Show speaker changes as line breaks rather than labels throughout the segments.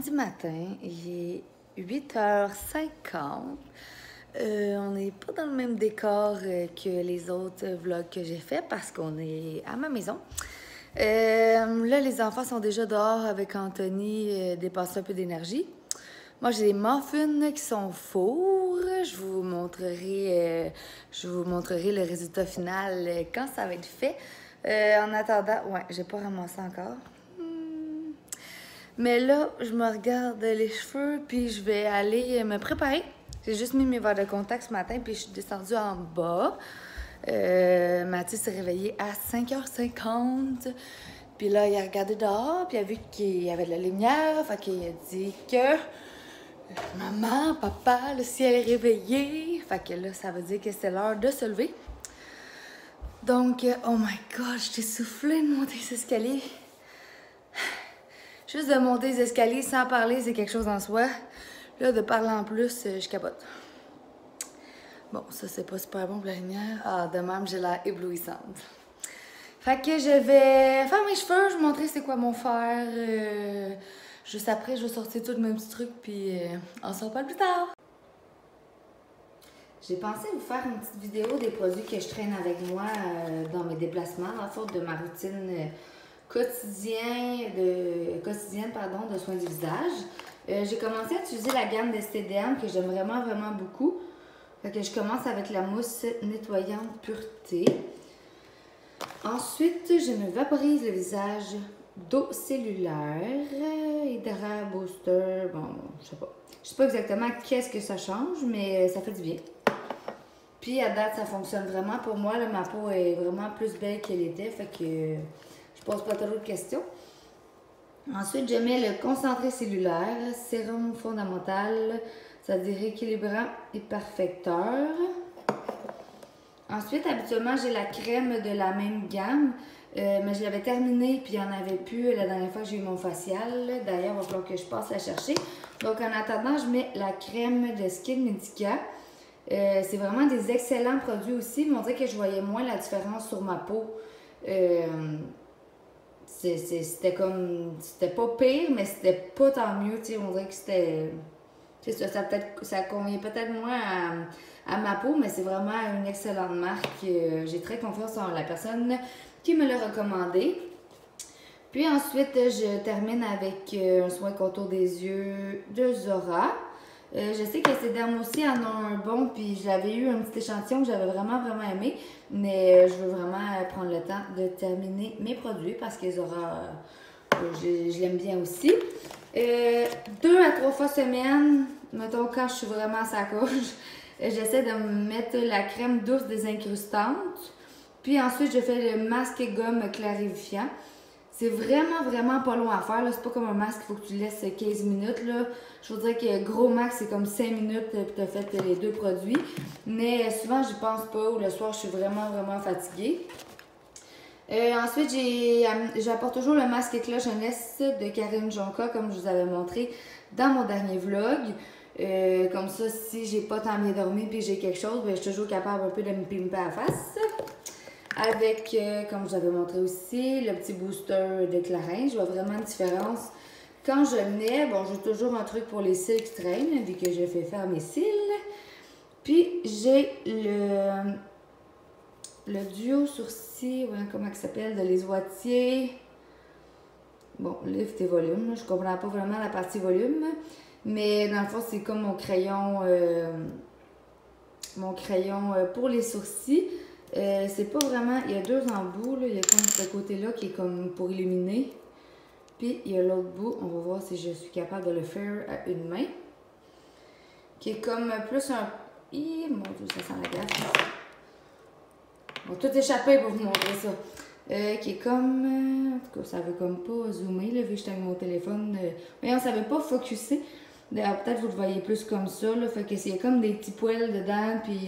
Du matin, il est 8h50. On n'est pas dans le même décor que les autres vlogs que j'ai fait parce qu'on est à ma maison. Là, les enfants sont déjà dehors avec Anthony, dépasser un peu d'énergie. Moi, j'ai des muffins qui sont au four. Je vous montrerai le résultat final quand ça va être fait. En attendant, ouais, j'ai pas ramassé encore. Mais là, je me regarde les cheveux, puis je vais aller me préparer. J'ai juste mis mes verres de contact ce matin, puis je suis descendue en bas. Mathieu s'est réveillé à 5h50. Puis là, il a regardé dehors, puis il a vu qu'il y avait de la lumière. Fait qu'il a dit que maman, papa, le ciel est réveillé. Fait que là, ça veut dire que c'est l'heure de se lever. Donc, oh my god, je t'ai soufflé de monter ces escaliers. Juste de monter les escaliers sans parler, c'est quelque chose en soi. Là, de parler en plus, je capote. Bon, ça, c'est pas super bon pour la lumière. Ah, de même, j'ai l'air éblouissante. Fait que je vais faire mes cheveux, je vais vous montrer c'est quoi mon faire. Juste après, je vais sortir tous mes petits trucs, puis on se reparle plus tard. J'ai pensé vous faire une petite vidéo des produits que je traîne avec moi dans mes déplacements, en sorte de ma routine quotidienne de soins du visage. J'ai commencé à utiliser la gamme d'Estedem que j'aime vraiment beaucoup. Fait que je commence avec la mousse nettoyante pureté. Ensuite, je me vaporise le visage d'eau cellulaire, Hydra Booster, bon, je sais pas. Je sais pas exactement qu'est-ce que ça change, mais ça fait du bien. Puis à date, ça fonctionne vraiment pour moi. Là, ma peau est vraiment plus belle qu'elle était, fait que je pose pas trop de questions. Ensuite, je mets le concentré cellulaire, sérum fondamental, c'est-à-dire équilibrant et perfecteur. Ensuite, habituellement, j'ai la crème de la même gamme, mais je l'avais terminée puis il n'y en avait plus la dernière fois que j'ai eu mon facial. D'ailleurs, il va falloir que je passe la chercher. Donc, en attendant, je mets la crème de Skin Medica. C'est vraiment des excellents produits aussi, mais on dirait que je voyais moins la différence sur ma peau. C'était pas pire, mais c'était pas tant mieux, tu sais, on dirait que c'était, ça convient peut-être moins à ma peau, mais c'est vraiment une excellente marque, j'ai très confiance en la personne qui me l'a recommandé. Puis ensuite, je termine avec un soin contour des yeux de Zora. Je sais que ces dames aussi en ont un bon, puis j'avais eu un petit échantillon que j'avais vraiment aimé, mais je veux vraiment prendre le temps de terminer mes produits parce que Zora, je l'aime bien aussi. 2 à 3 fois semaine, mettons quand je suis vraiment à sa couche, j'essaie de me mettre la crème douce désincrustante, puis ensuite je fais le masque gomme clarifiant. C'est vraiment pas long à faire. C'est pas comme un masque, il faut que tu laisses 15 minutes. Là. Je veux dire que gros max, c'est comme 5 minutes puis tu as fait les 2 produits. Mais souvent, je pense pas ou le soir, je suis vraiment fatiguée. Ensuite, j'apporte toujours le masque éclat jeunesse de Karine Jonca, comme je vous avais montré dans mon dernier vlog. Comme ça, si j'ai pas tant bien dormi puis j'ai quelque chose, ben, je suis toujours capable un peu de me pimper à la face. Avec, comme je vous avais montré aussi, le petit booster de Clarins. Je vois vraiment une différence. Quand je mets, bon, j'ai toujours un truc pour les cils qui traînent, vu que je fais faire mes cils. Puis, j'ai le duo sourcil, ouais, comment il s'appelle, de Les Oitiers. Bon, lift et volume. Là, je comprends pas vraiment la partie volume. Mais dans le fond, c'est comme mon crayon pour les sourcils. C'est pas vraiment, il y a 2 embouts, là. Il y a comme ce côté-là qui est comme pour illuminer. Puis il y a l'autre bout, on va voir si je suis capable de le faire à une main. Qui est comme plus un... Hi, mon Dieu, ça sent la gaffe. On va tout échapper pour vous montrer ça. Qui est comme... en tout cas, ça veut comme pas zoomer, là, vu que j'étais avec mon téléphone. Voyons, ça veut pas focuser. D'ailleurs, peut-être vous le voyez plus comme ça, là. Fait que il y a comme des petits poils dedans, puis...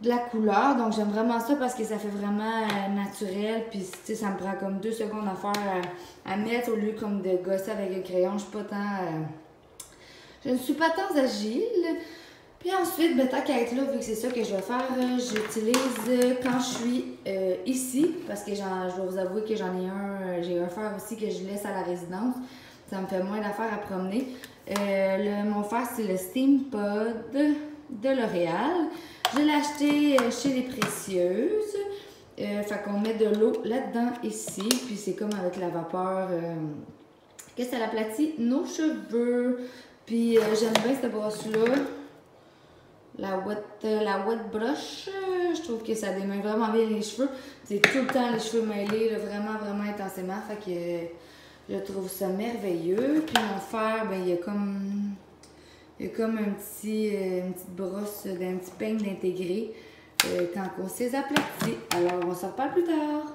de la couleur, donc j'aime vraiment ça parce que ça fait vraiment naturel, puis tu sais, ça me prend comme 2 secondes à faire à mettre au lieu comme de gosser avec un crayon. Je suis pas tant je ne suis pas tant agile. Puis ensuite, ben, tant qu'à être là, vu que c'est ça que je vais faire, j'utilise quand je suis ici, parce que je dois vous avouer que j'ai un fer aussi que je laisse à la résidence. Ça me fait moins d'affaires à promener. Mon fer, c'est le Steam Pod de L'Oréal. Je l'ai acheté chez Les Précieuses. Fait qu'on met de l'eau là-dedans, ici. Puis c'est comme avec la vapeur que ça aplatit nos cheveux. Puis j'aime bien cette brosse-là. La wet brush, je trouve que ça démêle vraiment bien les cheveux. C'est tout le temps les cheveux mêlés, là, vraiment, vraiment intensément. Fait que je trouve ça merveilleux. Puis mon fer, ben, il y a comme une petite brosse d'un petit peigne d'intégrer quand on s'est aplati. Alors, on se reparle plus tard.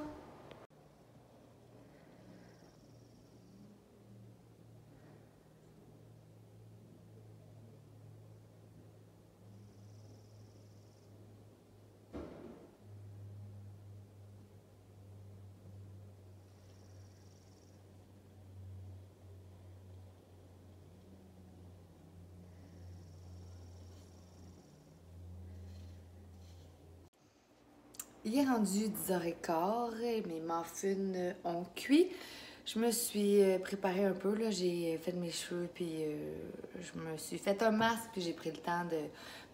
Il est rendu 10h15 et mes muffins ont cuit. Je me suis préparée un peu, là. J'ai fait mes cheveux, puis je me suis fait un masque, puis j'ai pris le temps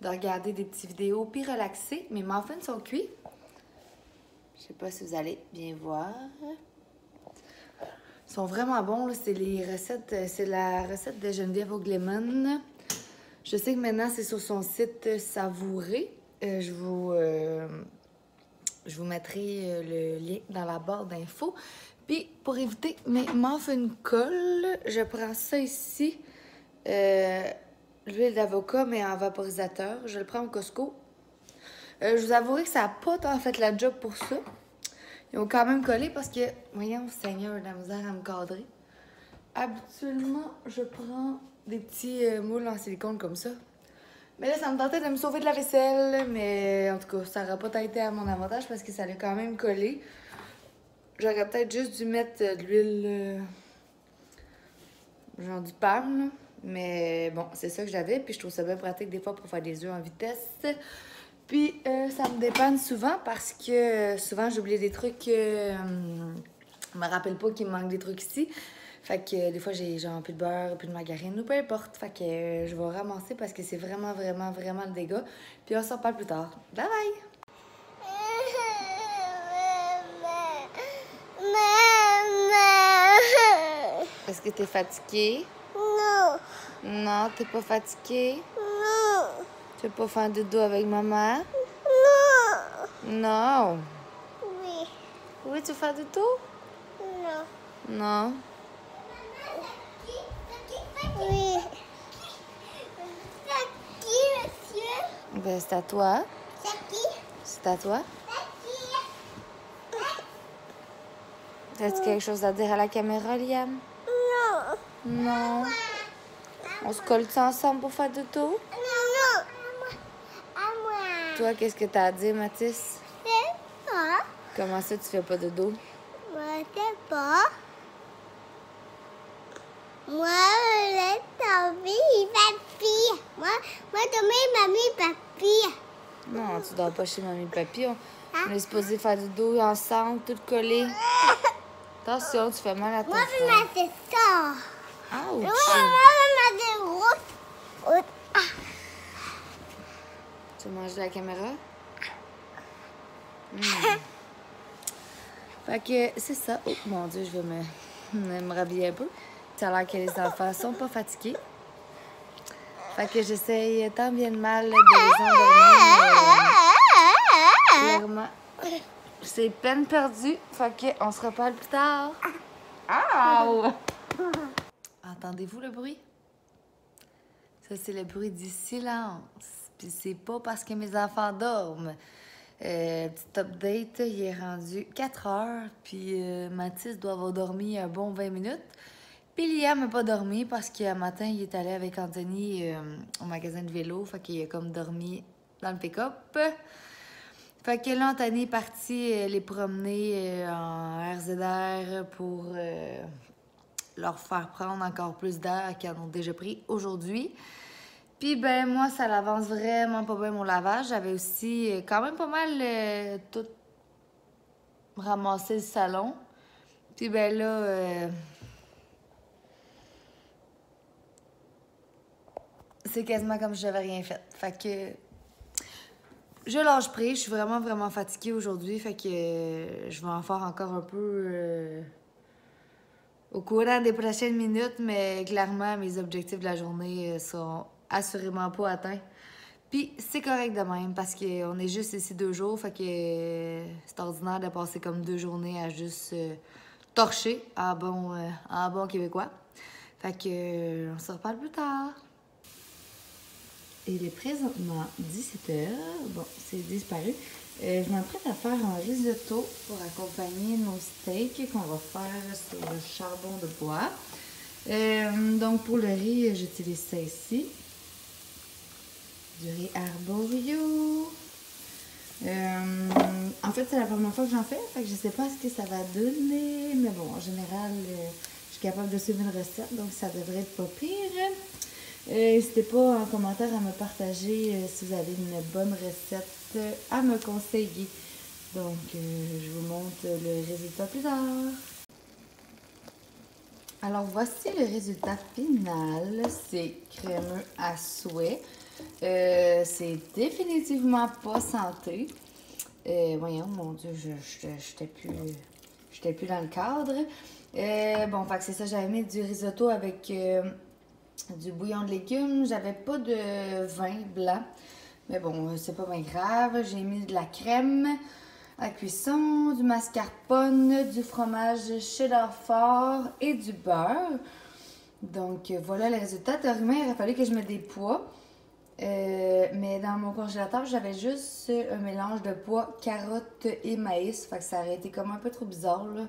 de regarder des petites vidéos, puis relaxer. Mes muffins sont cuits. Je sais pas si vous allez bien voir. Ils sont vraiment bons, là. C'est la recette de Geneviève Oglemon. Je sais que maintenant, c'est sur son site Savouré. Je vous mettrai le lien dans la barre d'infos. Puis, pour éviter mes muffins colle, je prends ça ici. L'huile d'avocat, mais en vaporisateur. Je le prends au Costco. Je vous avouerai que ça n'a pas tant fait la job pour ça. Ils ont quand même collé parce que, voyons, Seigneur, la misère à me cadrer. Habituellement, je prends des petits moules en silicone comme ça. Mais là, ça me tentait de me sauver de la vaisselle, mais en tout cas, ça n'aura pas été à mon avantage parce que ça l'a quand même collé. J'aurais peut-être juste dû mettre de l'huile, genre du palme, là. Mais bon, c'est ça que j'avais, puis je trouve ça bien pratique des fois pour faire des œufs en vitesse. Puis ça me dépanne souvent parce que souvent j'oublie des trucs, je me rappelle pas qu'il me manque des trucs ici. Fait que des fois, j'ai genre plus de beurre, plus de margarine ou peu importe. Fait que je vais ramasser parce que c'est vraiment, vraiment, vraiment le dégât. Puis on s'en parle plus tard. Bye bye! Est-ce que t'es fatiguée?
Non.
Non, t'es pas fatiguée?
Non.
Tu veux pas faire dodo avec maman?
Non.
Non.
Oui.
Oui, tu veux faire dodo?
Non.
Non.
Oui. C'est qui, monsieur?
Ben, c'est à toi.
C'est qui?
C'est à toi.
C'est qui?
As-tu quelque chose à dire à la caméra, Liam?
Non.
Non. On se colle-tu ensemble pour faire dodo?
Non, non. À moi.
Toi, qu'est-ce que t'as à dire, Mathis?
C'est pas.
Comment ça, tu fais pas dodo?
Moi, c'est pas. Moi, je dormi, papi. Moi, dormi, mamie, papi.
Non, tu dors pas chez mamie et papy. On est supposé faire dodo ensemble, tout collé. Attention, tu fais mal à ton
Moi, je
frère.
m'ai fait ça.
Ouch!
Moi, je m'ai fait route.
Tu manges la caméra? Fait que c'est ça. Oh mon Dieu, je vais me rhabiller un peu. Ça a l'air que les enfants sont pas fatigués. Fait que j'essaye tant bien de mal de les endormir. Clairement, c'est peine perdue. Fait que on se reparle plus tard. Ow! Entendez-vous le bruit? Ça, c'est le bruit du silence. Puis c'est pas parce que mes enfants dorment. Petit update, il est rendu 4 heures. Puis Mathis doit avoir dormi un bon 20 minutes. Puis Liam n'a pas dormi parce qu'un matin, il est allé avec Anthony au magasin de vélo. Fait qu'il a comme dormi dans le pick-up. Fait que là, Anthony est parti les promener en RZR pour leur faire prendre encore plus d'air qu'ils en ont déjà pris aujourd'hui. Puis ben moi, ça l'avance vraiment pas bien mon lavage. J'avais aussi quand même pas mal tout ramassé le salon. Puis ben là, c'est quasiment comme si j'avais rien fait. Fait que je lâche prise. Je suis vraiment, vraiment fatiguée aujourd'hui. Fait que je vais en faire encore un peu au courant des prochaines minutes. Mais clairement, mes objectifs de la journée sont assurément pas atteints. Puis c'est correct de même parce qu'on est juste ici 2 jours. Fait que c'est ordinaire de passer comme 2 journées à juste torcher en bon québécois. Fait que on se reparle plus tard. Il est présentement 17h. Bon, c'est disparu. Je m'apprête à faire un risotto pour accompagner nos steaks qu'on va faire sur le charbon de bois. Donc, pour le riz, j'utilise ça ici. Du riz arborio. En fait, c'est la première fois que j'en fais. Fait que je sais pas ce que ça va donner. Mais bon, en général, je suis capable de suivre une recette. Donc, ça devrait être pas pire. N'hésitez pas en commentaire à me partager si vous avez une bonne recette à me conseiller. Donc, je vous montre le résultat plus tard. Alors, voici le résultat final. C'est crémeux à souhait. C'est définitivement pas santé. Voyons, mon Dieu, j'étais plus dans le cadre. Bon, fait que c'est ça, j'avais mis du risotto avec du bouillon de légumes. J'avais pas de vin blanc. Mais bon, c'est pas bien grave. J'ai mis de la crème à cuisson, du mascarpone, du fromage cheddar fort et du beurre. Donc, voilà le résultat. Théoriquement, il aurait fallu que je mette des pois. Mais dans mon congélateur, j'avais juste un mélange de pois, carottes et maïs. Fait que ça aurait été comme un peu trop bizarre, là.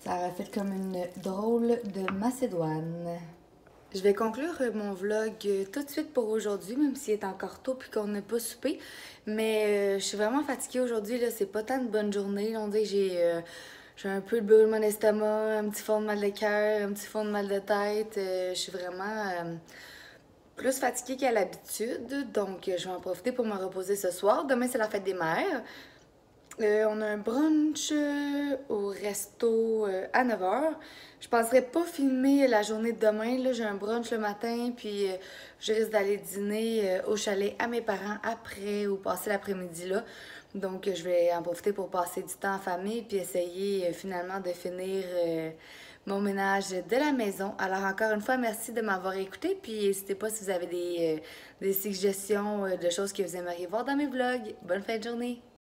Ça aurait fait comme une drôle de Macédoine. Je vais conclure mon vlog tout de suite pour aujourd'hui, même s'il est encore tôt puis qu'on n'a pas soupé. Mais je suis vraiment fatiguée aujourd'hui, là. C'est pas tant de bonne journée. On dit que j'ai un peu de brûlement d'estomac, un petit fond de mal de cœur, un petit fond de mal de tête. Je suis vraiment plus fatiguée qu'à l'habitude. Donc, je vais en profiter pour me reposer ce soir. Demain, c'est la fête des mères. On a un brunch au resto à 9h. Je penserais pas filmer la journée de demain. Là, j'ai un brunch le matin, puis je risque d'aller dîner au chalet à mes parents après ou passer l'après-midi là. Donc, je vais en profiter pour passer du temps en famille, puis essayer finalement de finir mon ménage de la maison. Alors, encore une fois, merci de m'avoir écouté, puis n'hésitez pas si vous avez des suggestions de choses que vous aimeriez voir dans mes vlogs. Bonne fin de journée!